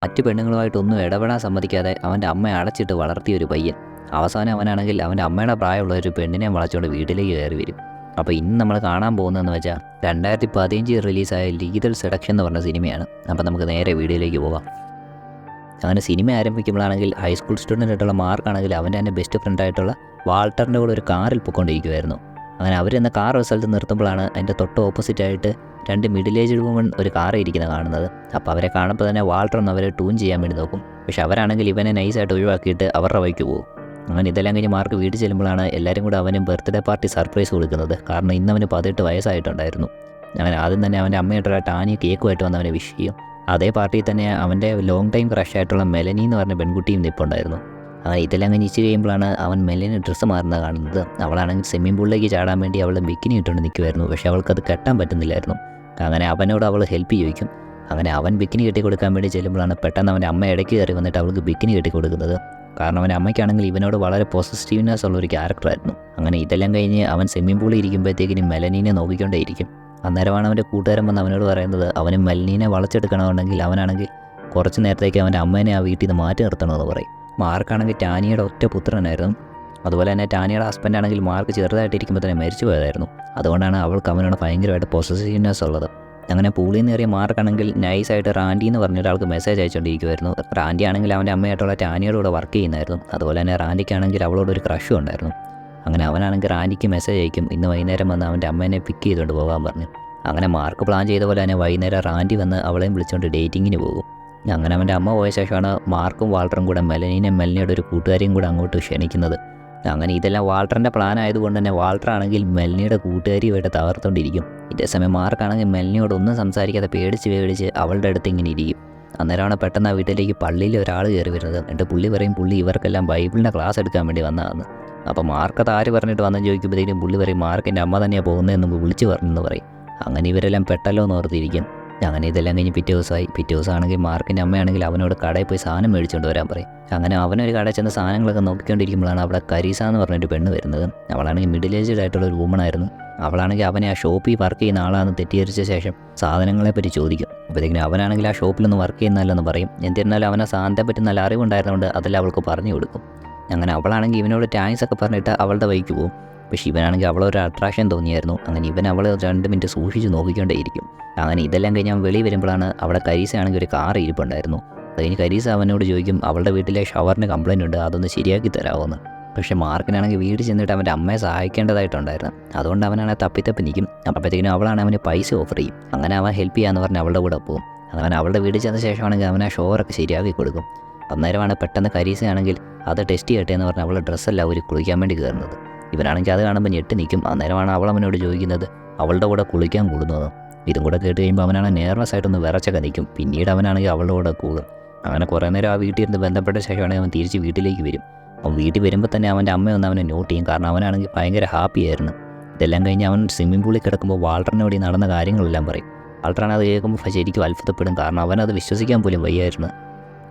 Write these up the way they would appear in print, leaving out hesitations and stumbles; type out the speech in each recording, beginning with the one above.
മറ്റു പെണ്ണുങ്ങളുമായിട്ടൊന്നും ഇടപെടാൻ സമ്മതിക്കാതെ അവൻ്റെ അമ്മ അടച്ചിട്ട് വളർത്തിയൊരു പയ്യൻ. അവസാനം അവനാണെങ്കിൽ അവൻ്റെ അമ്മയുടെ പ്രായമുള്ള ഒരു പെണ്ണിനെ വളച്ചുകൊണ്ട് വീട്ടിലേക്ക് കയറി വരും. അപ്പോൾ ഇന്ന് നമ്മൾ കാണാൻ പോകുന്നതെന്ന് വെച്ചാൽ 2015 റിലീസായ ലീഗൽ സെഡക്ഷൻ എന്ന് പറഞ്ഞ സിനിമയാണ്. അപ്പോൾ നമുക്ക് നേരെ വീഡിയോയിലേക്ക് പോകാം. അങ്ങനെ സിനിമ ആരംഭിക്കുമ്പോഴാണെങ്കിൽ ഹൈസ്കൂൾ സ്റ്റുഡൻ്റ് ആയിട്ടുള്ള മാർക്കാണെങ്കിൽ അവൻ്റെ തന്നെ ബെസ്റ്റ് ഫ്രണ്ടായിട്ടുള്ള വാൾട്ടറിൻ്റെ കൂടെ ഒരു കാറിൽ പൊയ്ക്കൊണ്ടിരിക്കുമായിരുന്നു. അങ്ങനെ അവരെന്ന കാർ റിസൾട്ട് നിർത്തുമ്പോഴാണ് അതിൻ്റെ തൊട്ട് ഓപ്പോസിറ്റായിട്ട് 2 മിഡിൽ ഏജ്ഡ് വുമൺ ഒരു കാർ ഇരിക്കുന്നത് കാണുന്നത്. അപ്പോൾ അവരെ കാണുമ്പോൾ തന്നെ വാൾട്ടർ ഒന്ന് അവരെ ട്യൂൺ ചെയ്യാൻ വേണ്ടി നോക്കും. പക്ഷെ അവരാണെങ്കിൽ ഇവനെ നൈസായിട്ട് ഒഴിവാക്കിയിട്ട് അവരുടെ വഴിക്ക് പോകും. അങ്ങനെ ഇതെല്ലാം കഴിഞ്ഞ് മാർക്ക് വീട്ടിൽ ചെല്ലുമ്പോഴാണ് എല്ലാവരും കൂടെ അവന് ബർത്ത്ഡേ പാർട്ടി സർപ്രൈസ് കൊടുക്കുന്നത്. കാരണം ഇന്ന് അവന് 18 വയസ്സായിട്ടുണ്ടായിരുന്നു. അങ്ങനെ ആദ്യം തന്നെ അവൻ്റെ അമ്മയായിട്ടുള്ള ടാനി കേക്കുമായിട്ട് വന്ന് അവനെ വിഷ് ചെയ്യും. അതേ പാർട്ടിയിൽ തന്നെ അവൻ്റെ ലോങ് ടൈം ക്രഷ് ആയിട്ടുള്ള മെലനി എന്ന് പറഞ്ഞ പെൺകുട്ടിയും നിൽപ്പുണ്ടായിരുന്നു. അങ്ങനെ ഇതെല്ലാം കഴിഞ്ഞ് ഇച്ചിരി കഴിയുമ്പോഴാണ് അവൻ മെലനി ഡ്രസ്സ് മാറുന്നത് കാണുന്നത്. അവളാണെങ്കിൽ സ്വിമ്മിംഗ് പൂളിലേക്ക് ചാടാൻ വേണ്ടി അവൾ ബിക്കിനി ഇട്ടുകൊണ്ട് നിൽക്കുമായിരുന്നു. പക്ഷേ അവൾക്കത് കെട്ടാൻ പറ്റുന്നില്ലായിരുന്നു. അങ്ങനെ അവനോട് അവൾ ഹെൽപ്പ് ചോദിക്കും. അങ്ങനെ അവൻ ബിക്കിനി കെട്ടി കൊടുക്കാൻ വേണ്ടി ചെല്ലുമ്പോഴാണ് പെട്ടെന്ന് അവൻ്റെ അമ്മ ഇടയ്ക്ക് കയറി വന്നിട്ട് അവൾക്ക് ബിക്കിനി കെട്ടി കൊടുക്കുന്നത്. കാരണം അവൻ്റെ അമ്മയ്ക്കാണെങ്കിൽ ഇവനോട് വളരെ പോസിറ്റീവ്നെസ് ഉള്ള ഒരു ക്യാരക്ടറായിരുന്നു. അങ്ങനെ ഇതെല്ലാം കഴിഞ്ഞ് അവൻ സ്വിമ്മിംഗ് പൂളിൽ ഇരിക്കുമ്പോഴത്തേക്കിനും മെലനീനെ നോക്കിക്കൊണ്ടേയിരിക്കും. അന്നേരമാണ് അവൻ്റെ കൂട്ടുകാരൻ വന്ന് അവനോട് പറയുന്നത് അവന് മെലനീനെ വളച്ചെടുക്കണമെന്നുണ്ടെങ്കിൽ അവനാണെങ്കിൽ കുറച്ച് നേരത്തേക്ക് അവൻ്റെ അമ്മേനെ ആ വീട്ടിൽ നിന്ന് മാറ്റി നിർത്തണമെന്ന് പറയും. മാർക്കാണെങ്കിൽ ടാനിയുടെ ഒറ്റ പുത്രനായിരുന്നു. അതുപോലെ തന്നെ ടാനിയുടെ ഹസ്ബൻഡാണെങ്കിൽ മാർക്ക് ചെറുതായിട്ടിരിക്കുമ്പോൾ തന്നെ മരിച്ചു പോയതായിരുന്നു. അതുകൊണ്ടാണ് അവൾക്ക് അവനോട് ഭയങ്കരമായിട്ട് പോസസീവ്നെസ് ഉള്ളത്. അങ്ങനെ പൂളിൽ നിന്ന് കയറിയ മാർക്കാണെങ്കിൽ നൈസായിട്ട് റാൻഡി എന്ന് പറഞ്ഞ ഒരാൾക്ക് മെസ്സേജ് അയച്ചുകൊണ്ടിരിക്കുമായിരുന്നു. റാൻഡി ആണെങ്കിൽ അവൻ്റെ അമ്മയായിട്ടുള്ള ടാനിയുടെ കൂടെ വർക്ക് ചെയ്യുന്നതായിരുന്നു. അതുപോലെ തന്നെ റാൻഡിക്കാണെങ്കിൽ അവളോട് ഒരു ക്രഷും ഉണ്ടായിരുന്നു. അങ്ങനെ അവനാണെങ്കിൽ റാൻഡിക്ക് മെസ്സേജ് അയക്കും, ഇന്ന് വൈകുന്നേരം വന്ന് അവൻ്റെ അമ്മേനെ പിക്ക് ചെയ്തുകൊണ്ട് പോകാൻ പറഞ്ഞു. അങ്ങനെ മാർക്ക് പ്ലാൻ ചെയ്ത പോലെ തന്നെ വൈകുന്നേരം റാൻഡി വന്ന് അവളെയും വിളിച്ചുകൊണ്ട് ഡേറ്റിങ്ങിന് പോകും. അങ്ങനെ അവൻ്റെ അമ്മ പോയ ശേഷമാണ് മാർക്കും വാൾട്ടറും കൂടെ മെലനിയുടെ ഒരു കൂട്ടുകാരെയും കൂടെ അങ്ങോട്ട് ക്ഷണിക്കുന്നത്. അങ്ങനെ ഇതെല്ലാം വാൾട്ടറിൻ്റെ പ്ലാൻ ആയതുകൊണ്ട് തന്നെ വാൾട്ടർ ആണെങ്കിൽ മെലനിയുടെ കൂട്ടുകാരിയുമായിട്ട് തകർത്തുകൊണ്ടിരിക്കും. ഇതേ സമയം മാർക്കാണെങ്കിൽ മെലനിയോട് ഒന്നും സംസാരിക്കാതെ പേടിച്ച് അവളുടെ അടുത്ത് ഇങ്ങനെ ഇരിക്കും. അന്നേരമാണ് പെട്ടെന്ന് ആ വീട്ടിലേക്ക് പള്ളിയിൽ ഒരാൾ കയറി വരുന്നത്. എന്നിട്ട് പുള്ളി പറയും പുള്ളി ഇവർക്കെല്ലാം ബൈബിളിൻ്റെ ക്ലാസ് എടുക്കാൻ വേണ്ടി വന്നതാണ്. അപ്പോൾ മാർക്കത് ആര് പറഞ്ഞിട്ട് വന്നെന്ന് ചോദിക്കുമ്പോഴത്തേക്കും പുള്ളി പറയും മാർക്കിൻ്റെ അമ്മ തന്നെയാണ് പോകുന്നതെന്ന് വിളിച്ച് പറഞ്ഞെന്ന് പറയും. അങ്ങനെ ഇവരെല്ലാം പെട്ടല്ലോ എന്ന് ഓർത്തിരിക്കും. അങ്ങനെ ഇതെല്ലാം കഴിഞ്ഞ് പിറ്റേ ദിവസമാണെങ്കിൽ മാർക്കിൻ്റെ അമ്മയാണെങ്കിൽ അവനോട് കടയിൽ പോയി സാധനം മേടിച്ചുകൊണ്ട് വരാൻ പറയും. അങ്ങനെ അവനൊരു കടയിൽ ചെന്ന് സാധനങ്ങളൊക്കെ നോക്കിക്കൊണ്ടിരിക്കുമ്പോഴാണ് അവിടെ കരീസ എന്ന് പറഞ്ഞൊരു പെണ്ണ് വരുന്നത്. അവളാണെങ്കിൽ മിഡിൽ ഏജ്ഡ് ആയിട്ടുള്ള ഒരു വുമണായിരുന്നു. അവളാണെങ്കിൽ അവനെ ആ ഷോപ്പിൽ വർക്ക് ചെയ്യുന്ന ആളാണെന്ന് തെറ്റിദ്ധരിച്ച ശേഷം സാധനങ്ങളെ പറ്റി ചോദിക്കും. അപ്പോഴത്തേക്കിനും അവനാണെങ്കിൽ ആ ഷോപ്പിലൊന്നും വർക്ക് ചെയ്യുന്നതല്ലെന്ന് പറയും. എന്നിരുന്നാലും അവനെ സാധനത്തെ പറ്റി നല്ല അറിവുണ്ടായിരുന്നതുകൊണ്ട് അതെല്ലാം അവൾക്ക് പറഞ്ഞു കൊടുക്കും. അങ്ങനെ അവളാണെങ്കിൽ ഇവനോട് ടാങ്ക്സ് ഒക്കെ പറഞ്ഞിട്ട് അവളുടെ വഴിക്ക് പോകും. പക്ഷേ ഇവനാണെങ്കിൽ അവളൊരു അട്രാക്ഷൻ തോന്നിയായിരുന്നു. അങ്ങനെ ഇവൻ അവളെ 2 മിനിറ്റ് സൂക്ഷിച്ച് നോക്കിക്കൊണ്ടേയിരിക്കും. അങ്ങനെ ഇതെല്ലാം കഴിഞ്ഞ് അവൻ വെളിയിൽ വരുമ്പോഴാണ് അവിടെ കരീസയാണെങ്കിൽ ഒരു കാർ ഇരിപ്പുണ്ടായിരുന്നു. അത് കഴിഞ്ഞ് കരീസ അവനോട് ചോദിക്കും അവളുടെ വീട്ടിലെ ഷവറിന് കംപ്ലയിൻ്റ് ഉണ്ട്, അതൊന്ന് ശരിയാക്കി തരാമെന്ന്. പക്ഷേ മാർക്കിനാണെങ്കിൽ വീട്ടിൽ ചെന്നിട്ട് അവൻ്റെ അമ്മയെ സഹായിക്കേണ്ടതായിട്ടുണ്ടായിരുന്നു. അതുകൊണ്ട് അവനാണെങ്കിൽ തപ്പി നിൽക്കും. അപ്പോഴത്തേക്കിനും അവളാണ് അവന് പൈസ ഓഫർ ചെയ്യും. അങ്ങനെ അവൻ ഹെൽപ്പ് ചെയ്യാമെന്ന് പറഞ്ഞ് അവളുടെ കൂടെ പോകും. അങ്ങനെ അവളുടെ വീട്ടിൽ ചെന്ന ശേഷമാണെങ്കിൽ അവൻ ആ ഷോറൊക്കെ ശരിയാക്കി കൊടുക്കും. അന്നേരമാണ് പെട്ടെന്ന് കരീസയാണെങ്കിൽ അത് ടെസ്റ്റ് ചെയ്യട്ടെ എന്ന് പറഞ്ഞ് അവളുടെ ഡ്രസ്സെല്ലാം അവർ കുളിക്കാൻ വേണ്ടി കയറുന്നത്. ഇവനാണെങ്കിൽ അത് കാണുമ്പോൾ ഞെട്ടി നിൽക്കും. അന്നേരമാണ് അവൾ അവനോട് ചോദിക്കുന്നത് അവളുടെ കൂടെ കുളിക്കാൻ കൂടുന്നത്. ഇതും കൂടെ കേട്ട് കഴിയുമ്പോൾ അവനാണ് നെർവസ് ആയിട്ടൊന്ന് വിറച്ചൊക്കെ നിൽക്കും. പിന്നീട് അവനാണെങ്കിൽ അവളുടെ കൂടെ കൂടും. അങ്ങനെ കുറേ നേരം ആ വീട്ടിൽ ഇരുന്ന് ബന്ധപ്പെട്ട ശേഷമാണെങ്കിൽ അവൻ തിരിച്ച് വീട്ടിലേക്ക് വരും. അവൻ വീട്ടിൽ വരുമ്പോൾ തന്നെ അവൻ്റെ അമ്മയൊന്ന് അവനെ നോട്ട് ചെയ്യും. കാരണം അവനാണെങ്കിൽ ഭയങ്കര ഹാപ്പി ആയിരുന്നു. ഇതെല്ലാം കഴിഞ്ഞ് അവൻ സ്വിമ്മിംഗ് പൂളിൽ കിടക്കുമ്പോൾ വാൾട്ടറിനോട് നടന്ന കാര്യങ്ങളെല്ലാം പറയും. വാൾട്ടറാണ് അത് കേൾക്കുമ്പോൾ ശരിക്കും അത്ഭുതപ്പെടും. കാരണം അവനത് വിശ്വസിക്കാൻ പോലും വയ്യായിരുന്നു.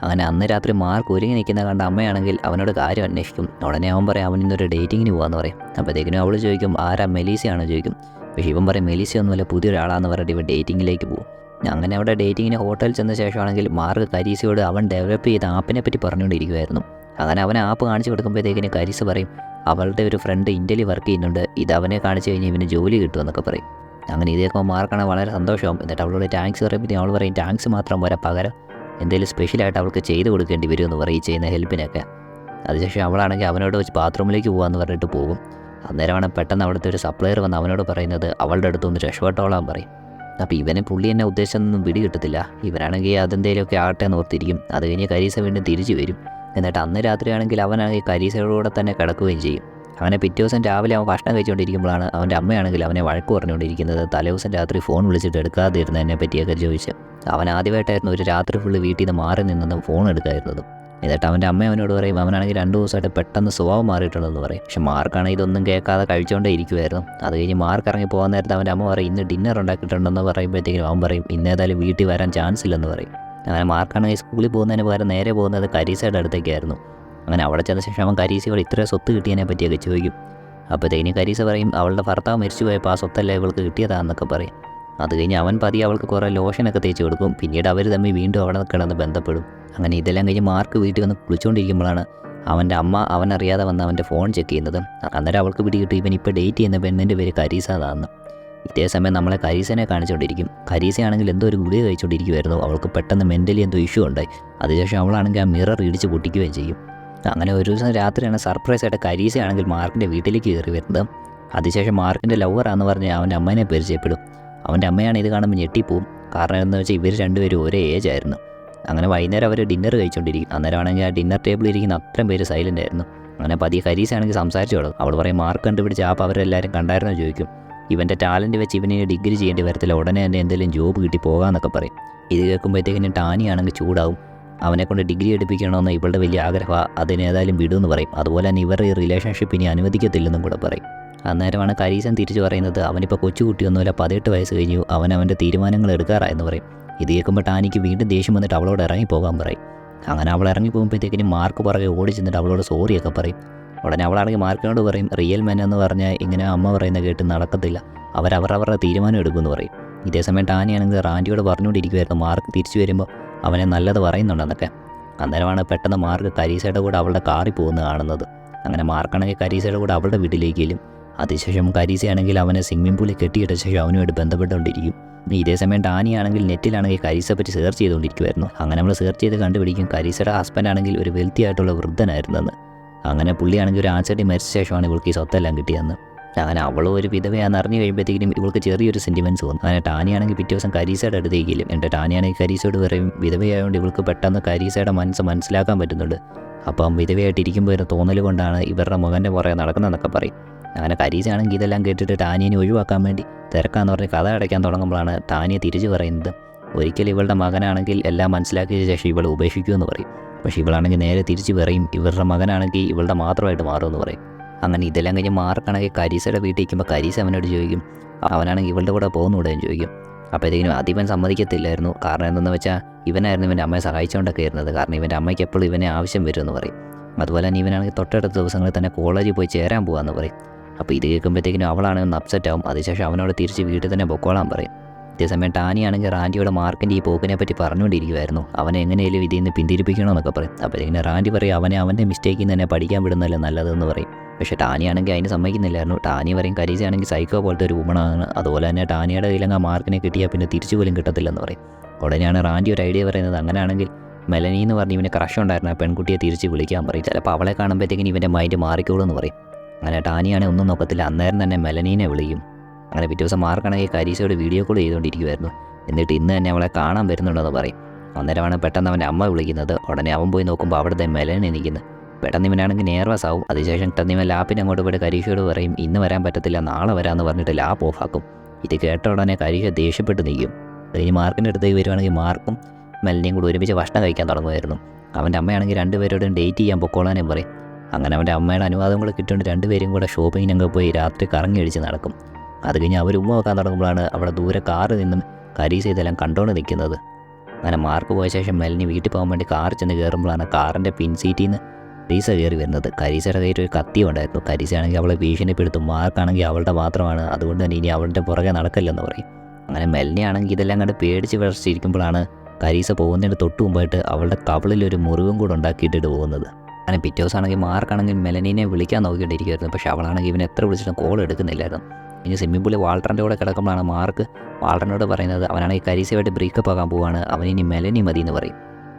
അങ്ങനെ അന്ന് രാത്രി മാർക്ക് ഒരുങ്ങി നിൽക്കുന്ന കണ്ട അമ്മയാണെങ്കിൽ അവനോട് കാര്യം അന്വേഷിക്കും. ഉടനെ അവൻ പറയും അവൻ ഇന്നൊരു ഡേറ്റിങ്ങിന് പോകാമെന്ന് പറയും. അപ്പോഴത്തേക്കിനും അവൾ ചോദിക്കും ആരാ മെലീസയാണോ ചോദിക്കും. പക്ഷേ ഇവൻ പറയും മെലീസയൊന്നുമല്ല, പുതിയൊരാളാണെന്ന് പറഞ്ഞിട്ട് ഇവൻ ഡേറ്റിങ്ങിലേക്ക് പോകും. അങ്ങനെ അവിടെ ഡേറ്റിങ്ങിന് ഹോട്ടലിൽ ചെന്ന ശേഷമാണെങ്കിൽ മാർക്ക് കരീസയോട് അവൻ ഡെവലപ്പ് ചെയ്ത ആപ്പിനെ പറ്റി പറഞ്ഞുകൊണ്ടിരിക്കുമായിരുന്നു. അങ്ങനെ അവൻ ആപ്പ് കാണിച്ചു കൊടുക്കുമ്പോഴത്തേക്കിന് കരീസ പറയും അവളുടെ ഒരു ഫ്രണ്ട് ഇന്ത്യയിൽ വർക്ക് ചെയ്യുന്നുണ്ട്, ഇത് അവനെ കാണിച്ചു കഴിഞ്ഞാൽ ഇവന് ജോലി കിട്ടുമെന്നൊക്കെ പറയും. അങ്ങനെ ഇതേക്കുമ്പോൾ മാർക്കാണ് വളരെ സന്തോഷമാവും. എന്നിട്ട് അവളോട് ടാങ്ക്സ് പറയുമ്പോഴത്തേക്കും അവൾ പറയും ടാങ്ക്സ് മാത്രം പോരാ, പകരം എന്തെങ്കിലും സ്പെഷ്യലായിട്ട് അവൾക്ക് ചെയ്ത് കൊടുക്കേണ്ടി വരുമെന്ന് പറയും ചെയ്യുന്ന ഹെൽപ്പിനൊക്കെ. അതിനുശേഷം അവളാണെങ്കിൽ അവനോട് വെച്ച് ബാത്റൂമിലേക്ക് പോകാമെന്ന് പറഞ്ഞിട്ട് പോകും. അന്നേരമാണ് പെട്ടെന്ന് അവിടുത്തെ ഒരു സപ്ലയർ വന്ന് അവനോട് പറയുന്നത് അവളുടെ അടുത്തൊന്ന് രക്ഷപ്പെട്ടോളാൻ പറയും. അപ്പോൾ ഇവനെ പുള്ളി എന്നെ ഉദ്ദേശിച്ചൊന്നും പിടി കിട്ടത്തില്ല. ഇവനാണെങ്കിൽ അതെന്തെങ്കിലുമൊക്കെ ആട്ടെ എന്ന് ഓർത്തിരിക്കും. അത് കഴിഞ്ഞ് കരീസ വീണ്ടും തിരിച്ചു വരും. എന്നിട്ട് അന്ന് രാത്രിയാണെങ്കിൽ അവനാണെങ്കിൽ കരീസയോടെ തന്നെ കിടക്കുകയും ചെയ്യും. അങ്ങനെ പിറ്റേ ദിവസം രാവിലെ അവൻ ഭക്ഷണം കഴിച്ചുകൊണ്ടിരിക്കുമ്പോഴാണ് അവൻ്റെ അമ്മയാണെങ്കിൽ അവനെ വഴക്ക് പറഞ്ഞുകൊണ്ടിരിക്കുന്നത്. തലേദിവസം രാത്രി ഫോൺ വിളിച്ചിട്ട് എടുക്കാതിരുന്നതിനെ പറ്റിയൊക്കെ ചോദിച്ച്. അവൻ ആദ്യമായിട്ടായിരുന്നു ഒരു രാത്രി ഫുള്ള് വീട്ടിൽ നിന്ന് മാറി നിന്നതും ഫോൺ എടുക്കായിരുന്നതും. എന്നിട്ട് അവൻ്റെ അമ്മ അവനോട് പറയും അവനാണെങ്കിൽ 2 ദിവസമായിട്ട് പെട്ടെന്ന് സ്വഭാവം മാറിയിട്ടുണ്ടെന്ന് പറയും. പക്ഷെ മാർക്കാണെങ്കിൽ ഇതൊന്നും കേൾക്കാതെ കഴിച്ചുകൊണ്ടേ ഇരിക്കുമായിരുന്നു. അത് കഴിഞ്ഞ് മാർക്ക് ഇറങ്ങി പോകാൻ നേരത്തെ അവൻ്റെ അമ്മ പറയും ഇന്ന് ഡിന്നർ ഉണ്ടാക്കിയിട്ടുണ്ടെന്ന് പറയുമ്പോഴത്തേക്കും അവൻ പറയും ഇന്നേതായാലും വീട്ടിൽ വരാൻ ചാൻസ് ഇല്ലെന്ന് പറയും. അങ്ങനെ മാർക്കാണെങ്കിൽ സ്കൂളിൽ പോകുന്നതിന് പകരം നേരെ പോകുന്നത് കരീസയുടെ അടുത്തേക്കായിരുന്നു. അങ്ങനെ അവിടെ ചെന്ന ശേഷം അവൻ കരീസയോട് ഇത്രയും സ്വത്ത് കിട്ടിയതിനെ പറ്റിയൊക്കെ ചോദിക്കും. അപ്പോഴത്തേക്കിന് കരീസ പറയും അവളുടെ ഭർത്താവ് മരിച്ചു പോയപ്പോൾ ആ സ്വത്തല്ല ഇവൾക്ക് കിട്ടിയതാണെന്നൊക്കെ പറയും. അത് കഴിഞ്ഞ് അവൻ പതിയെ അവൾക്ക് കുറേ ലോഷനൊക്കെ തേച്ച് കൊടുക്കും. പിന്നീട് അവർ തമ്മിൽ വീണ്ടും അവിടെ കിടന്ന് ബന്ധപ്പെടും. അങ്ങനെ ഇതെല്ലാം കഴിഞ്ഞ് മാർക്ക് വീട്ടിൽ വന്ന് കുളിച്ചുകൊണ്ടിരിക്കുമ്പോഴാണ് അവൻ്റെ അമ്മ അവനറിയാതെ വന്ന് അവൻ്റെ ഫോൺ ചെക്ക് ചെയ്യുന്നത്. അന്നേരം അവൾക്ക് പിടികിട്ടും ഇവൻ ഇപ്പോൾ ഡേറ്റ് ചെയ്യുന്ന പെണ്ണിൻ്റെ പേര് കരീസ എന്നാണ്. ഇതേ സമയം നമ്മളെ കരീസനെ കാണിച്ചുകൊണ്ടിരിക്കും. കരീസയാണെങ്കിൽ എന്തോ ഒരു ഗുളിക കഴിച്ചുകൊണ്ടിരിക്കുമായിരുന്നു. അവൾക്ക് പെട്ടെന്ന് മെൻ്റലി എന്തോ ഇഷ്യൂ ഉണ്ടായി. അതിനുശേഷം അവളാണെങ്കിൽ ആ മിറർ ഇടിച്ച് പൊട്ടിക്കുകയും ചെയ്യും. അങ്ങനെ ഒരു ദിവസം രാത്രിയാണ് സർപ്രൈസായിട്ട് കരീസയാണെങ്കിൽ മാർക്കിൻ്റെ വീട്ടിലേക്ക് കയറി വരുന്നത്. അതിനുശേഷം മാർക്കിൻ്റെ ലവറാന്ന് പറഞ്ഞ് അവൻ്റെ അമ്മേനെ പരിചയപ്പെടും. അവൻ്റെ അമ്മയാണ് ഇത് കാണുമ്പോൾ ഞെട്ടിപ്പോവും. കാരണം എന്താണെന്ന് വെച്ചാൽ ഇവർ രണ്ടുപേരും ഒരേ ഏജ് ആയിരുന്നു. അങ്ങനെ വൈകുന്നേരം അവർ ഡിന്നർ കഴിച്ചുകൊണ്ടിരിക്കും. അന്നേരമാണെങ്കിൽ ആ ഡിന്നർ ടേബിളിൽ ഇരിക്കുന്ന അത്രയും പേര് സൈലൻ്റ് ആയിരുന്നു. അങ്ങനെ പതിയെ കരീസയാണെങ്കിൽ സംസാരിച്ചു തുടങ്ങും. അവൾ പറയും മാർക്ക് കണ്ടുപിടിച്ച് അപ്പോൾ അവരെല്ലാവരും കണ്ടായിരുന്നോ ചോദിക്കും. ഇവൻ്റെ ടാലൻറ്റ് വെച്ച് ഇവന് ഡിഗ്രി ചെയ്യേണ്ടി വരത്തില്ല, ഉടനെ തന്നെ എന്തെങ്കിലും ജോബ് കിട്ടി പോകാമെന്നൊക്കെ പറയും. ഇത് കേൾക്കുമ്പോഴത്തേക്കിനും ടാനിയാണെങ്കിൽ ചൂടാവും. അവനെക്കൊണ്ട് ഡിഗ്രി എടുപ്പിക്കണമെന്ന് ഇവളുടെ വലിയ ആഗ്രഹമാണ്, അതിനേതായാലും വിടുമെന്ന് പറയും. അതുപോലെ തന്നെ ഇവരുടെ ഈ റിലേഷൻഷിപ്പ് ഇനി അനുവദിക്കത്തില്ലെന്നും കൂടെ പറയും. അന്നേരമാണ് കരീസൻ തിരിച്ചു പറയുന്നത് അവനിപ്പോൾ കൊച്ചുകുട്ടിയൊന്നുമില്ല, 18 വയസ്സ് കഴിഞ്ഞു, അവൻ്റെ തീരുമാനങ്ങൾ എടുക്കാറായെന്ന് പറയും. ഇത് കേൾക്കുമ്പോൾ ടാനിക്ക് വീണ്ടും ദേഷ്യം വന്നിട്ട് അവളോട് ഇറങ്ങിപ്പോകാൻ പറയും. അങ്ങനെ അവൾ ഇറങ്ങി പോകുമ്പോഴത്തേക്കിനും മാർക്ക് പുറകെ ഓടി ചെന്നിട്ട് അവളോട് സോറിയൊക്കെ പറയും. ഉടനെ അവളാണെങ്കിൽ മാർക്കിനോട് പറയും റിയൽ മെൻ എന്ന് പറഞ്ഞാൽ ഇങ്ങനെ അമ്മ പറയുന്ന കേട്ട് നടക്കത്തില്ല, അവരവരുടെ തീരുമാനം എടുക്കുമെന്ന് പറയും. ഇതേസമയം ടാനിയാണെങ്കിൽ റാൻഡിയോട് പറഞ്ഞുകൊണ്ടിരിക്കുമായിരുന്നു മാർക്ക് തിരിച്ചു വരുമ്പോൾ അവനെ നല്ലത് പറയുന്നുണ്ടെന്നൊക്കെ. അന്നേരമാണ് പെട്ടെന്ന് മാർക്ക് കരീസയുടെ കൂടെ അവളുടെ കാറിൽ പോകുന്നത് കാണുന്നത്. അങ്ങനെ മാർക്കാണെങ്കിൽ കരീസയുടെ കൂടെ അവളുടെ വീട്ടിലേക്ക് ചെല്ലും. അതിനുശേഷം കരീസയാണെങ്കിൽ അവനെ സ്വിമ്മിംഗ് പൂളിൽ കെട്ടിയിട്ട ശേഷം അവനുമായിട്ട് ബന്ധപ്പെട്ടുകൊണ്ടിരിക്കും. ഇതേസമയം ടാനിയാണെങ്കിൽ നെറ്റിലാണെങ്കിൽ കരീസയെ പറ്റി സെർച്ച് ചെയ്തുകൊണ്ടിരിക്കുമായിരുന്നു. അങ്ങനെ നമ്മൾ സെർച്ച് ചെയ്ത് കണ്ടുപിടിക്കും കരീസയുടെ ഹസ്ബൻഡാണെങ്കിൽ ഒരു വെൽത്തി ആയിട്ടുള്ള വൃദ്ധനായിരുന്നെന്ന്. അങ്ങനെ പുള്ളിയാണെങ്കിൽ ഒരു ആക്സിഡൻറ്റ് മരിച്ച ശേഷമാണ് ഇവൾക്ക് ഈ സ്വത്തെല്ലാം കിട്ടിയതെന്ന്. അങ്ങനെ അവളും ഒരു വിധവയാണെന്ന് അറിഞ്ഞു കഴിയുമ്പോഴത്തേക്കും ഇവൾക്ക് ചെറിയൊരു സെൻറ്റിമെൻറ്റ്സ് തോന്നും. അങ്ങനെ ടാനിയാണെങ്കിൽ പിറ്റേ ദിവസം കരീസയുടെ അടുത്തേക്കില്ലും. എൻ്റെ ടാനിയാണെങ്കിൽ കരീസയോട് പറയും വിധവയായതുകൊണ്ട് ഇവൾക്ക് പെട്ടെന്ന് കരീസയുടെ മനസ്സിലാക്കാൻ പറ്റുന്നുണ്ട്. അപ്പം വിധവയായിട്ടിരിക്കുമ്പോൾ ഒരു തോന്നൽ കൊണ്ടാണ് ഇവരുടെ മകൻ്റെ പുറകെ നടക്കുന്നതെന്നൊക്കെ പറയും. അങ്ങനെ കരീസയാണെങ്കിൽ ഇതെല്ലാം കേട്ടിട്ട് ടാനിയനെ ഒഴിവാക്കാൻ വേണ്ടി തിരക്കാന്ന് പറഞ്ഞ് കഥ അടയ്ക്കാൻ തുടങ്ങുമ്പോഴാണ് ടാനിയെ തിരിച്ചു പറയുന്നത് ഒരിക്കലും ഇവളുടെ മകനാണെങ്കിൽ എല്ലാം മനസ്സിലാക്കിയ ശേഷം ഇവൾ ഉപേക്ഷിക്കുമെന്ന് പറയും. പക്ഷേ ഇവളാണെങ്കിൽ നേരെ തിരിച്ച് പറയും ഇവരുടെ മകനാണെങ്കിൽ ഇവളുടെ മാത്രമായിട്ട് മാറുമെന്ന് പറയും. അങ്ങനെ ഇതെല്ലാം കഴിഞ്ഞ് മാർക്കാണെങ്കിൽ കരീസയുടെ വീട്ടിൽ ഇരിക്കുമ്പോൾ കരീസ അവനോട് ചോദിക്കും അവനാണെങ്കിൽ ഇവളുടെ കൂടെ പോകുന്നൂടെയും ചോദിക്കും. അപ്പോഴത്തേക്കിനും അതിവൻ സമ്മതിക്കത്തില്ലായിരുന്നു. കാരണം എന്തെന്ന് വെച്ചാൽ ഇവനായിരുന്നു ഇവൻ്റെ അമ്മയെ സഹായിച്ചുകൊണ്ടൊക്കെ ഇരുന്നത്. കാരണം ഇവൻ്റെ അമ്മയ്ക്ക് എപ്പോഴും ഇവനെ ആവശ്യം വരുമെന്ന് പറയും. അതുപോലെ തന്നെ ഇവനാണെങ്കിൽ തൊട്ടടുത്ത ദിവസങ്ങളിൽ തന്നെ കോളേജിൽ പോയി ചേരാൻ പോകാമെന്ന് പറയും. അപ്പോൾ ഇത് കേൾക്കുമ്പോഴത്തേക്കിനും അവളാണെങ്കിൽ ഒന്ന് അപ്സെറ്റ് ആവും. അതിനുശേഷം അവനോട് തിരിച്ച് വീട്ടിൽ തന്നെ പൊക്കോളാൻ പറയും. അതേസമയം ടാനിയാണെങ്കിൽ റാൻഡിയോട് മാർക്കിൻ്റെ ഈ പോക്കിനെ പറ്റി പറഞ്ഞുകൊണ്ടിരിക്കുമായിരുന്നു. അവനെ എങ്ങനെയും ഇതിൽ നിന്ന് പിന്തിരിപ്പിക്കണമെന്നൊക്കെ പറയും. അപ്പോൾ ഇങ്ങനെ റാൻഡി പറയും അവൻ്റെ മിസ്റ്റേക്കിൽ നിന്ന് തന്നെ പഠിക്കാൻ വിടുന്നതല്ലേ നല്ലതെന്ന് പറയും. പക്ഷേ ടാനിയാണെങ്കിൽ അതിന് സമ്മതിക്കുന്നില്ലായിരുന്നു. ടാനി പറയും കരീസയാണെങ്കിൽ സൈക്കോ പോലത്തെ ഒരു വുമണാണ്, അതുപോലെ തന്നെ ടാനിയുടെ കയ്യിലങ്ങ് മാർക്കിനെ കിട്ടിയാൽ പിന്നെ തിരിച്ചു പോലും കിട്ടത്തില്ലെന്ന് പറയും. ഉടനെയാണ് റാൻഡി ഒരു ഐഡിയ പറയുന്നത് അങ്ങനെയാണെങ്കിൽ മെലനി എന്ന് പറഞ്ഞ് ഇവനെ ക്രഷ് ഉണ്ടായിരുന്ന പെൺകുട്ടിയെ തിരിച്ച് വിളിക്കാൻ പറയും. ചിലപ്പോൾ അവളെ കാണുമ്പോഴത്തേക്കിനും ഇവൻ്റെ മൈൻഡ് മാറിക്കോളൂ എന്ന് പറയും. അങ്ങനെ ടാനിയാണെങ്കിൽ ഒന്നും നോക്കത്തില്ല, അന്നേരം തന്നെ മെലനീനെ വിളിക്കും. അങ്ങനെ പിറ്റേ ദിവസം മാർക്കാണെങ്കിൽ കരീസയോട് വീഡിയോ കോൾ ചെയ്തുകൊണ്ടിരിക്കുമായിരുന്നു. എന്നിട്ട് ഇന്ന് തന്നെ അവളെ കാണാൻ വരുന്നുണ്ടെന്ന് പറയും. അന്നേരമാണ് പെട്ടെന്ന് അവൻ്റെ അമ്മ വിളിക്കുന്നത്. ഉടനെ അവൻ പോയി നോക്കുമ്പോൾ അവിടുത്തെ മെലനി നിൽക്കുന്നത്. പെട്ടെന്ന് ഇവനാണെങ്കിൽ നെർവസ് ആവും. അതിനുശേഷം പെട്ടെന്ന് ഇവൻ ലാപ്പിന് അങ്ങോട്ട് പോയിട്ട് കരീഷയോട് പറയും ഇന്ന് വരാൻ പറ്റത്തില്ല, നാളെ വരാമെന്ന് പറഞ്ഞിട്ട് ലാപ്പ് ഓഫാക്കും. ഇത് കേട്ട ഉടനെ കരീഷ ദേഷ്യപ്പെട്ട് നിൽക്കും. ഇനി മാർക്കിൻ്റെ അടുത്തേക്ക് വരുവാണെങ്കിൽ മാർക്കും മെലനിയും കൂടി ഒരുമിച്ച് ഭക്ഷണം കഴിക്കാൻ തുടങ്ങുമായിരുന്നു. അവൻ്റെ അമ്മയാണെങ്കിൽ രണ്ടുപേരോടും ഡേറ്റ് ചെയ്യാൻ പൊക്കോളാനും പറയും. അങ്ങനെ അവൻ്റെ അമ്മയുടെ അനുവാദം കൂടെ കിട്ടുകൊണ്ട് രണ്ടുപേരും കൂടെ ഷോപ്പിങ്ങിനൊക്കെ പോയി രാത്രി കറങ്ങി അടിച്ച് നടക്കും. അത് കഴിഞ്ഞ് അവർ ഉമ്മ വെക്കാൻ തുടങ്ങുമ്പോഴാണ് അവിടെ ദൂരെ കാറ് നിന്നും കരീസ ഇതെല്ലാം കണ്ടുകൊണ്ട് നിൽക്കുന്നത്. അങ്ങനെ മാർക്ക് പോയ ശേഷം മെലനി വീട്ടിൽ പോകാൻ വേണ്ടി കാർ ചെന്ന് കയറുമ്പോഴാണ് കാറിൻ്റെ പിൻ സീറ്റിൽ നിന്ന് കരീസ കയറി വരുന്നത്. കരീസയുടെ കയ്യിൽ ഒരു കത്തി ഉണ്ടായിരുന്നു. കരീസയാണെങ്കിൽ അവളെ ഭീഷണിപ്പെടുത്തും. മാർക്കാണെങ്കിൽ അവളുടെ മാത്രമാണ്, അതുകൊണ്ട് തന്നെ ഇനി അവളുടെ പുറകെ നടക്കില്ലെന്ന് പറയും. അങ്ങനെ മെലനിയാണെങ്കിൽ ഇതെല്ലാം കണ്ട് പേടിച്ച് വിളച്ചിരിക്കുമ്പോഴാണ് കരീസ പോകുന്നതിന് തൊട്ട് മുമ്പായിട്ട് അവളുടെ കവിളിൽ ഒരു മുറിവും കൂടെ ഉണ്ടാക്കിയിട്ടിട്ട് പോകുന്നത്. അങ്ങനെ പിറ്റേ ദിവസമാണെങ്കിൽ മാർക്കാണെങ്കിൽ മെലനീനെ വിളിക്കാൻ നോക്കിക്കൊണ്ടിരിക്കുമായിരുന്നു. പക്ഷേ അവളാണെങ്കിൽ ഇവൻ എത്ര വിളിച്ചിട്ടും കോൾ എടുക്കുന്നില്ലായിരുന്നു. ഇനി സ്വിമ്മിംഗ് പൂളിൽ വാൾട്ടറിൻ്റെ കൂടെ കിടക്കുമ്പോഴാണ് മാർക്ക് വാൾട്ടറിനോട് പറയുന്നത് അവനാണെങ്കിൽ കരീസയായിട്ട് ബ്രേക്കപ്പ് ആകാൻ പോവാണ്, അവനിനി മെലനി മതി എന്ന് പറയും.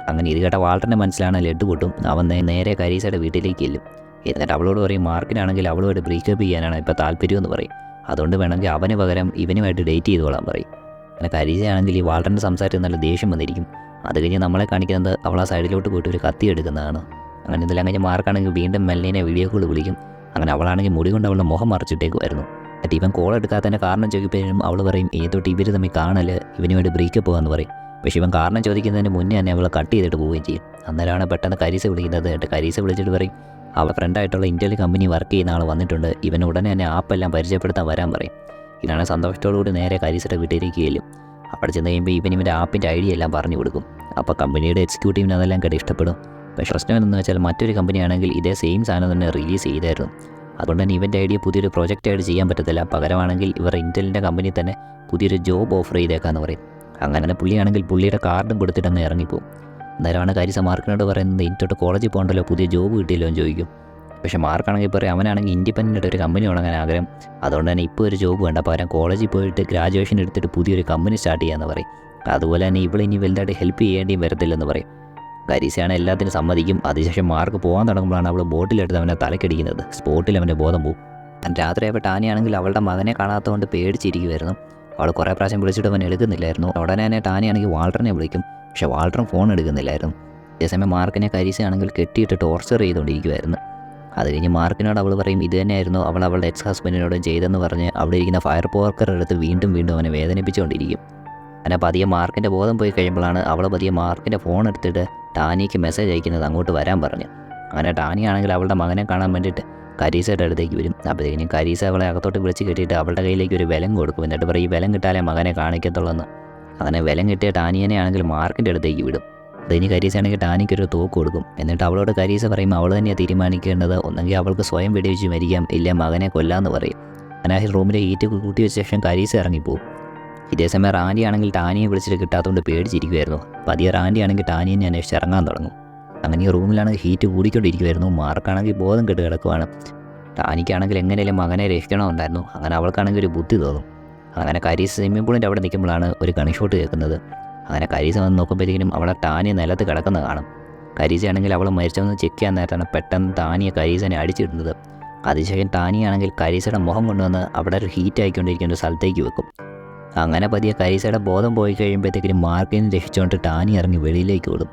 അങ്ങനെ ഇത് കേട്ട വാൾട്ടറിൻ്റെ മനസ്സിലാണ് ലഡ് പൊട്ടും. അവൻ നേരെ കരീസയുടെ വീട്ടിലേക്ക് ചെല്ലും. എന്നിട്ട് അവളോട് പറയും മാർക്കിനാണെങ്കിൽ അവളുമായിട്ട് ബ്രേക്കപ്പ് ചെയ്യാനാണ് ഇപ്പോൾ താല്പര്യമെന്ന് പറയും. അതുകൊണ്ട് വേണമെങ്കിൽ അവന് പകരം ഇവനുമായിട്ട് ഡേറ്റ് ചെയ്തോളാൻ പറയും. അങ്ങനെ കരീസയാണെങ്കിൽ ഈ വാൾട്ടറിൻ്റെ സംസാരത്തിൽ നല്ല ദേഷ്യം വന്നിരിക്കും. അത് കഴിഞ്ഞ് നമ്മളെ കാണിക്കുന്നത് അവൾ ആ സൈഡിലോട്ട് പോയിട്ട് ഒരു കത്തി എടുക്കുന്നതാണ്. അങ്ങനെ ഇതെല്ലാം കഴിഞ്ഞ് മാർക്കാണെങ്കിൽ വീണ്ടും മെലനീനെ വീഡിയോ കോൾ വിളിക്കും. അങ്ങനെ അവളാണെങ്കിൽ മുടി കൊണ്ട് അവളുടെ മുഖം മറച്ചിട്ടേക്കുമായിരുന്നു. എന്നിട്ട് ഇവൻ കോൾ എടുക്കാത്തതിൻ്റെ കാരണം ചോദിക്കുമ്പോഴും അവൾ പറയും ഏതോട്ട് ഇവർ തമ്മിൽ കാണല്, ഇവനുമായിട്ട് ബ്രേക്കപ്പ് പോകാമെന്ന് പറയും. പക്ഷേ ഇവൻ കാരണം ചോദിക്കുന്നതിന് മുന്നേ തന്നെ അവളെ കട്ട് ചെയ്തിട്ട് പോവുകയും ചെയ്യും. അന്നേരമാണ് പെട്ടെന്ന് കരീസ വിളിക്കുന്നത്. എന്നിട്ട് കരീസ വിളിച്ചിട്ട് പറയും അവളെ ഫ്രണ്ടായിട്ടുള്ള ഇന്ത്യയിൽ കമ്പനി വർക്ക് ചെയ്യുന്ന ആൾ വന്നിട്ടുണ്ട്, ഇവൻ ഉടനെ തന്നെ ആപ്പെല്ലാം പരിചയപ്പെടുത്താൻ വരാൻ പറയും. ഇതാണ് സന്തോഷത്തോടുകൂടി നേരെ കരീസയുടെ വീട്ടിലേക്ക് ചെല്ലും. അവിടെ ചെന്ന് കഴിയുമ്പോൾ ഇവൻ്റെ ആപ്പിൻ്റെ ഐഡിയ എല്ലാം പറഞ്ഞു കൊടുക്കും. അപ്പോൾ കമ്പനിയുടെ എക്സിക്യൂട്ടീവിന് അതെല്ലാം കേട്ട് ഇഷ്ടപ്പെടും. പക്ഷേ പ്രശ്നം എന്തെന്ന് വെച്ചാൽ മറ്റൊരു കമ്പനിയാണെങ്കിൽ ഇതേ സെയിം സാധനം തന്നെ റിലീസ് ചെയ്തായിരുന്നു. അതുകൊണ്ട് തന്നെ ഇവൻ്റെ ഐഡിയ പുതിയൊരു പ്രൊജക്റ്റായിട്ട് ചെയ്യാൻ പറ്റത്തില്ല. പകരമാണെങ്കിൽ ഇവർ ഇൻ്റലിൻ്റെ കമ്പനി തന്നെ പുതിയൊരു ജോബ് ഓഫർ ചെയ്തേക്കാന്ന് പറയും. അങ്ങനെ പുള്ളിയാണെങ്കിൽ പുള്ളിയുടെ കാർഡും കൊടുത്തിട്ട് അങ്ങ് ഇറങ്ങിപ്പോവും. അന്നേരമാണ് കാരിസ മാർക്കിനോട് പറയുന്നത്, ഇനിത്തോട്ട് കോളേജിൽ പോകണ്ടല്ലോ, പുതിയ ജോബ് കിട്ടിയല്ലോ എന്ന് ചോദിക്കും. പക്ഷേ മാർക്കാണെങ്കിൽ പറയും അവനാണെങ്കിൽ ഇൻഡിപെൻഡൻ്റ് ഒരു കമ്പനി തുടങ്ങാൻ ആഗ്രഹം. അതുകൊണ്ട് തന്നെ ഇപ്പോൾ ഒരു ജോബ് വേണ്ട, പകരം കോളേജിൽ പോയിട്ട് ഗ്രാജുവേഷൻ എടുത്തിട്ട് പുതിയൊരു കമ്പനി സ്റ്റാർട്ട് ചെയ്യാമെന്ന് പറയും. അതുപോലെ തന്നെ ഇവിടെ ഇനി വലുതായിട്ട് ഹെൽപ്പ് ചെയ്യേണ്ടിയും വരത്തില്ലെന്ന് പറയും. കരീസയാണ് എല്ലാത്തിനും സമ്മതിക്കും. അതിനുശേഷം മാർക്ക് പോകാൻ തുടങ്ങുമ്പോഴാണ് അവൾ ബോട്ടിലെടുത്ത് അവനെ തലക്കടിക്കുന്നത്. സ്പോട്ടിൽ അവൻ്റെ ബോധം പോകും. രാത്രിയായപ്പോൾ ടാനിയാണെങ്കിൽ അവളുടെ മകനെ കാണാത്തതുകൊണ്ട് പേടിച്ചിരിക്കുമായിരുന്നു. അവൾ കുറേ പ്രാവശ്യം വിളിച്ചിട്ട് അവൻ എടുക്കുന്നില്ലായിരുന്നു. ഉടനെ തന്നെ ടാനിയാണെങ്കിൽ വാൾട്ടറിനെ വിളിക്കും. പക്ഷേ വാൾട്ടറും ഫോൺ എടുക്കുന്നില്ലായിരുന്നു. അതേസമയം മാർക്കിനെ കരീസയാണെങ്കിൽ കെട്ടിയിട്ട് ടോർച്ചർ ചെയ്തുകൊണ്ടിരിക്കുമായിരുന്നു. അത് കഴിഞ്ഞ് മാർക്കിനോട് അവൾ പറയും ഇത് തന്നെയായിരുന്നു അവൾ അവളുടെ എക്സ് ഹസ്ബൻഡിനോടും ചെയ്തെന്ന് പറഞ്ഞ് അവിടെ ഇരിക്കുന്ന ഫയർ പോർക്കർ എടുത്ത് വീണ്ടും അവനെ വേദനിപ്പിച്ചുകൊണ്ടിരിക്കും. അങ്ങനെ പതിയെ മാർക്കിൻ്റെ ബോധം പോയി കഴിയുമ്പോഴാണ് അവൾ പതിയെ മാർക്കിൻ്റെ ഫോൺ എടുത്തിട്ട് ടാനിക്ക് മെസ്സേജ് അയക്കുന്നത് അങ്ങോട്ട് വരാൻ പറഞ്ഞു. അങ്ങനെ ടാനിയാണെങ്കിൽ അവളുടെ മകനെ കാണാൻ വേണ്ടിയിട്ട് കരീസയുടെ അടുത്തേക്ക് വരും. അപ്പോഴത്തേക്കും കരീസ അവളെ അകത്തോട്ട് വിളിച്ച് കെട്ടിയിട്ട് അവളുടെ കയ്യിലേക്ക് ഒരു വിലം കൊടുക്കും. എന്നിട്ട് പറയും ഈ വിലം കിട്ടാലേ മകനെ കാണിക്കത്തുള്ളൂ. അങ്ങനെ വിലം കിട്ടിയ ടാനിയനെ ആണെങ്കിൽ മാർക്കിൻ്റെ അടുത്തേക്ക് വിടും. അതിന് കരീസയാണെങ്കിൽ ടാനിക്കൊരു തോക്ക് കൊടുക്കും. എന്നിട്ട് അവളോട് കരീസ പറയും അവൾ തന്നെയാണ് തീരുമാനിക്കേണ്ടത്, ഒന്നെങ്കിൽ അവൾക്ക് സ്വയം വെടിവെച്ച് മരിക്കാം, ഇല്ല മകനെ കൊല്ലാമെന്ന് പറയും. അങ്ങനെ റൂമിലെ ഹീറ്റ് കൂട്ടി വെച്ച ശേഷം കരീസ ഇറങ്ങിപ്പോവും. ഇതേസമയം റാൻഡി ആണെങ്കിൽ ടാനിയെ വിളിച്ചിട്ട് കിട്ടാത്തതുകൊണ്ട് പേടിച്ചിരിക്കുമായിരുന്നു. പതിയെ റാൻഡി ആണെങ്കിൽ ടാനിയെ അന്വേഷിച്ച് ഇറങ്ങാൻ തുടങ്ങും. അങ്ങനെ ഈ റൂമിലാണെങ്കിൽ ഹീറ്റ് കൂടിക്കൊണ്ടിരിക്കുമായിരുന്നു. മാർക്കാണെങ്കിൽ ബോധം കെട്ട് കിടക്കുവാണ്. ടാനിക്കാണെങ്കിൽ എങ്ങനെയും മകനെ രക്ഷിക്കണമെന്നുണ്ടായിരുന്നു. അങ്ങനെ അവൾക്കാണെങ്കിൽ ഒരു ബുദ്ധി തോന്നും. അങ്ങനെ കരീസ സ്വിമ്മിംഗ് പൂളിൻ്റെ അവിടെ നിൽക്കുമ്പോഴാണ് ഒരു ഗൺഷോട്ട് കേൾക്കുന്നത്. അങ്ങനെ കരീസ വന്ന് നോക്കുമ്പോഴത്തേക്കും അവളെ ടാനിയെ നിലത്ത് കിടക്കുന്ന കാണും. കരീസയാണെങ്കിൽ അവൾ മരിച്ചതെന്ന് ചെക്ക് ചെയ്യാൻ നേരത്താണ് പെട്ടെന്ന് ടാനിയെ കരീസനെ അടിച്ചിടുന്നത്. അതിശയം ടാനിയാണെങ്കിൽ കരീസയുടെ മുഖം കൊണ്ടുവന്ന് അവിടെ ഒരു ഹീറ്റ് ആയിക്കൊണ്ടിരിക്കുന്ന ഒരു സ്ഥലത്തേക്ക് വെക്കും. അങ്ങനെ പതിയെ കരീസയുടെ ബോധം പോയി കഴിയുമ്പോഴത്തേക്കും മാർക്കിനെ രക്ഷിച്ചുകൊണ്ട് ടാനി ഇറങ്ങി വെളിയിലേക്ക് വിടും.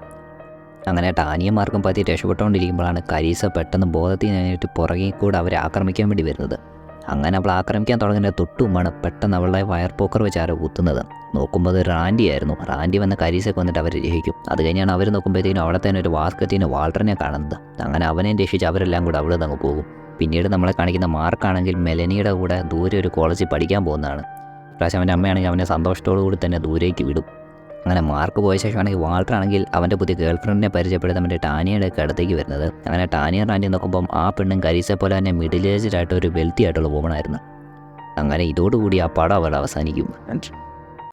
അങ്ങനെ ടാനിയും മാർക്കും പതിയെ രക്ഷപ്പെട്ടുകൊണ്ടിരിക്കുമ്പോഴാണ് കരീസ പെട്ടെന്ന് ബോധത്തിൽ നിന്നിട്ട് പുറകെ കൂടെ അവരെ ആക്രമിക്കാൻ വേണ്ടി വരുന്നത്. അങ്ങനെ അവൾ ആക്രമിക്കാൻ തുടങ്ങുന്ന തൊട്ടുമുമ്പാണ് പെട്ടെന്ന് അവളുടെ വയർ പോക്കർ വെച്ച് ആരോ കുത്തുന്നത്. നോക്കുമ്പോൾ അത് റാൻഡി ആയിരുന്നു. റാൻഡി വന്ന് കരീസൊക്കെ വന്നിട്ട് അവരെ രക്ഷിക്കും. അത് കഴിഞ്ഞാണ് അവർ നോക്കുമ്പോഴത്തേക്കും അവിടെ തന്നെ ഒരു വാസ്കറ്റിന് വാൾട്ടറിനെ കാണുന്നത്. അങ്ങനെ അവനെയും രക്ഷിച്ച് അവരെല്ലാം കൂടെ അവിടെ നിന്ന് പോകും. പിന്നീട് നമ്മളെ കാണിക്കുന്ന മാർക്കാണെങ്കിൽ മെലനിയുടെ കൂടെ ദൂരെ ഒരു കോളേജിൽ പഠിക്കാൻ പോകുന്നതാണ്. പ്രാവശ്യം അവൻ്റെ അമ്മയാണെങ്കിൽ അവനെ സന്തോഷത്തോടു കൂടി തന്നെ ദൂരേക്ക് വിടും. അങ്ങനെ മാർക്ക് പോയ ശേഷമാണെങ്കിൽ വാൾട്ടർ ആണെങ്കിൽ അവൻ്റെ പുതിയ ഗേൾ ഫ്രണ്ടിനെ പരിചയപ്പെടുത്താൻ വേണ്ടി ടാനിയുടെ ഒക്കെ അടുത്തേക്ക് വരുന്നത്. അങ്ങനെ ടാനിയ റാൻഡി നോക്കുമ്പം ആ പെണ്ണും കരീസ പോലെ തന്നെ മിഡിൽ ഏജ്ഡ് ആയിട്ട് ഒരു വെൽത്തി ആയിട്ടുള്ള വുമണായിരുന്നു. അങ്ങനെ ഇതോടുകൂടി ആ പടം അവൾ അവസാനിക്കും.